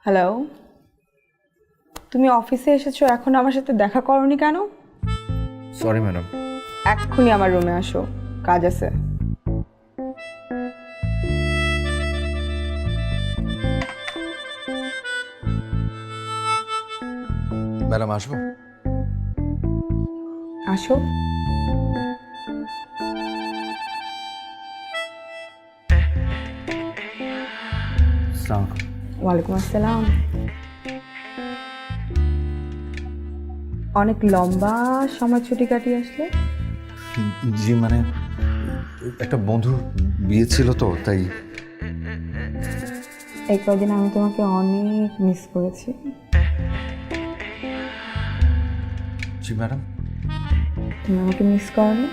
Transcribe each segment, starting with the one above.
Hello, তুমি অফিসে এসেছো, এখন আমার সাথে দেখা করোনি কেন? Sorry madam. এক্ষুনি আমার রুমে আসো, কাজ আছে। ম্যাডাম আসবো? আসো। আসসালামু ওয়ালাইকুম আসসালাম। অনেক লম্বা সময় ছুটি কাটিয়ে আসলে। জি মানে একটা বন্ধুর বিয়ে ছিল তো তাই। এই কদিন আমি তোমাকে অনেক মিস করেছি। জি ম্যাডাম। তুমি আমাকে মিস করনি?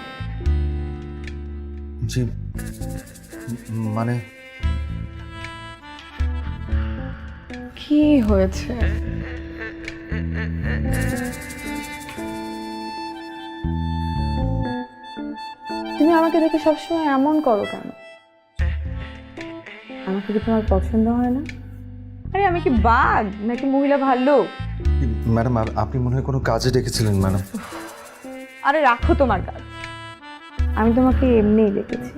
জি মানে কি হয়েছে? তুমি আমাকে দেখে সবসময় এমন করো কেন? আমাকে কি তোমার পছন্দ হয় না? আরে আমি কি বাঘ নাকি মহিলা ভাল্লুক? ম্যাডাম আপনি মনে হয় কোনো কাজে ডেকেছিলেন ম্যাডাম। আরে রাখো তোমার কাজ, আমি তোমাকে এমনিই ডেকেছি।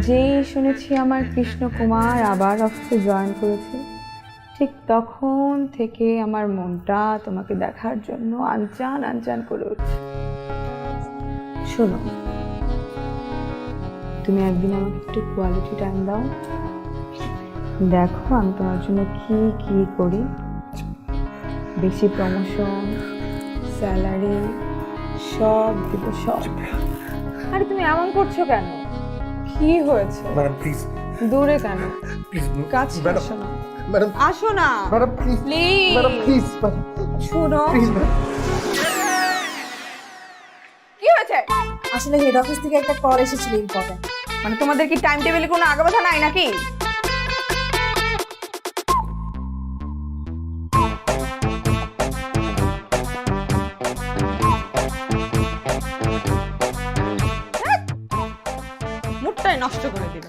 যেই শুনেছি আমার কৃষ্ণকুমার আবার অফিসে জয়েন করেছে, ঠিক তখন থেকে আমার মনটা তোমাকে দেখার জন্য আনচান আনচান করে উঠছে। শোনো, তুমি একদিন আমাকে একটু কোয়ালিটি টাইম দাও, দেখো আমি তোমার জন্য কি কি করি। বেশি প্রমোশন, স্যালারি সব দিব, সব। আরে তুমি এমন করছো কেন? কি হয়েছে? ম্যাডাম প্লিজ দূরে কেন? প্লিজ কাছে ম্যাডাম আসো না। ম্যাডাম আসো না madam please please. Madam please শুনো, প্লিজ ম্যাডাম। কি হয়েছে? আসলে হেড অফিস থেকে একটা কল এসেছিল ইম্পর্টেন্ট। মানে তোমাদের কি টাইম টেবিলে কোনো আগাবাধা নাই নাকি? মুডটাই নষ্ট করে দিল।